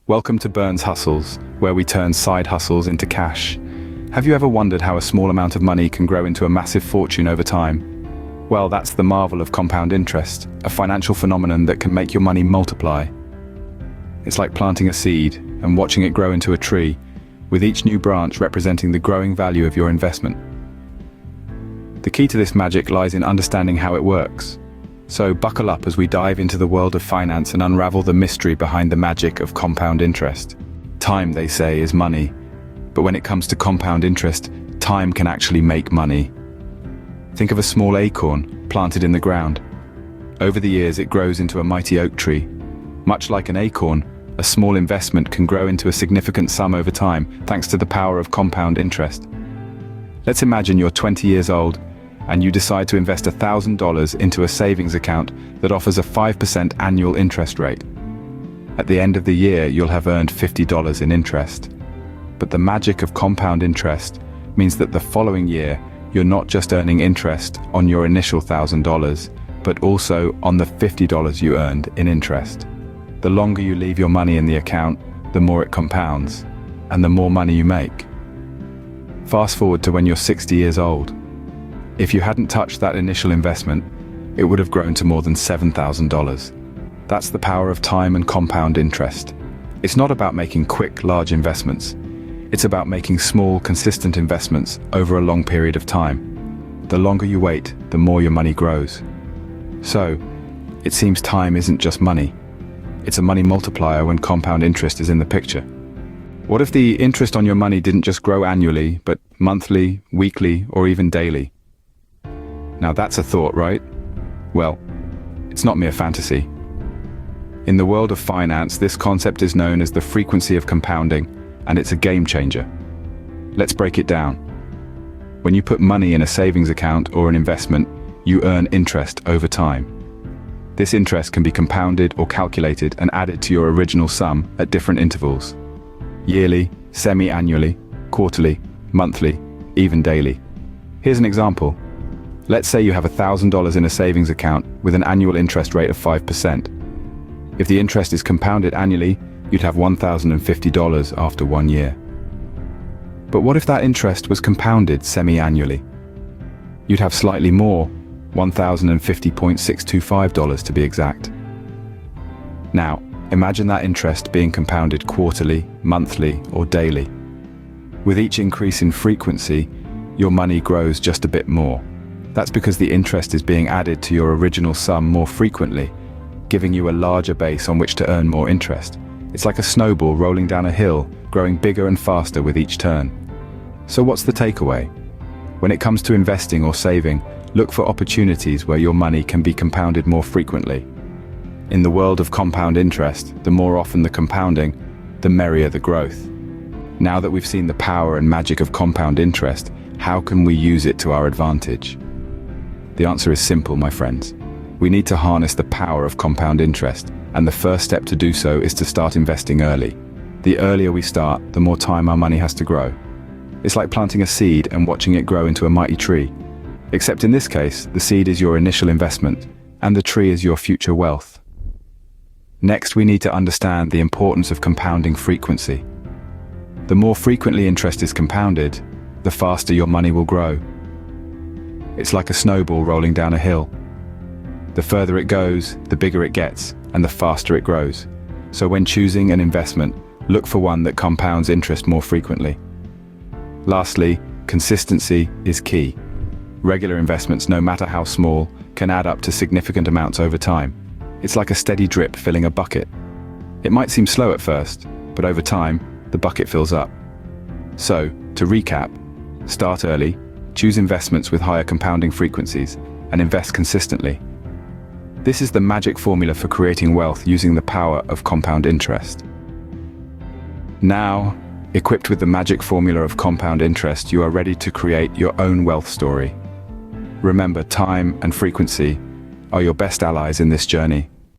Welcome to Burns Hustles, where we turn side hustles into cash. Have you ever wondered how a small amount of money can grow into a massive fortune over time? Well, that's the marvel of compound interest, a financial phenomenon that can make your money multiply. It's like planting a seed and watching it grow into a tree, with each new branch representing the growing value of your investment. The key to this magic lies in understanding how it works. So buckle up as we dive into the world of finance and unravel the mystery behind the magic of compound interest. Time, they say, is money. But when it comes to compound interest, time can actually make money. Think of a small acorn planted in the ground. Over the years, it grows into a mighty oak tree. Much like an acorn, a small investment can grow into a significant sum over time, thanks to the power of compound interest. Let's imagine you're 20 years old and you decide to invest $1,000 into a savings account that offers a 5% annual interest rate. At the end of the year, you'll have earned $50 in interest. But the magic of compound interest means that the following year, you're not just earning interest on your initial $1,000, but also on the $50 you earned in interest. The longer you leave your money in the account, the more it compounds, and the more money you make. Fast forward to when you're 60 years old. If you hadn't touched that initial investment, it would have grown to more than $7,000. That's the power of time and compound interest. It's not about making quick, large investments. It's about making small, consistent investments over a long period of time. The longer you wait, the more your money grows. So, it seems time isn't just money. It's a money multiplier when compound interest is in the picture. What if the interest on your money didn't just grow annually, but monthly, weekly, or even daily? Now that's a thought, right? Well, it's not mere fantasy. In the world of finance, this concept is known as the frequency of compounding, and it's a game changer. Let's break it down. When you put money in a savings account or an investment, you earn interest over time. This interest can be compounded or calculated and added to your original sum at different intervals. Yearly, semi-annually, quarterly, monthly, even daily. Here's an example. Let's say you have $1,000 in a savings account with an annual interest rate of 5%. If the interest is compounded annually, you'd have $1,050 after 1 year. But what if that interest was compounded semi-annually? You'd have slightly more, $1,050.625 to be exact. Now, imagine that interest being compounded quarterly, monthly, or daily. With each increase in frequency, your money grows just a bit more. That's because the interest is being added to your original sum more frequently, giving you a larger base on which to earn more interest. It's like a snowball rolling down a hill, growing bigger and faster with each turn. So what's the takeaway? When it comes to investing or saving, look for opportunities where your money can be compounded more frequently. In the world of compound interest, the more often the compounding, the merrier the growth. Now that we've seen the power and magic of compound interest, how can we use it to our advantage? The answer is simple, my friends. We need to harness the power of compound interest, and the first step to do so is to start investing early. The earlier we start, the more time our money has to grow. It's like planting a seed and watching it grow into a mighty tree. Except in this case, the seed is your initial investment, and the tree is your future wealth. Next, we need to understand the importance of compounding frequency. The more frequently interest is compounded, the faster your money will grow. It's like a snowball rolling down a hill. The further it goes, the bigger it gets, and the faster it grows. So when choosing an investment, look for one that compounds interest more frequently. Lastly, consistency is key. Regular investments, no matter how small, can add up to significant amounts over time. It's like a steady drip filling a bucket. It might seem slow at first, but over time, the bucket fills up. So, to recap, start early, choose investments with higher compounding frequencies, and invest consistently. This is the magic formula for creating wealth using the power of compound interest. Now, equipped with the magic formula of compound interest, you are ready to create your own wealth story. Remember, time and frequency are your best allies in this journey.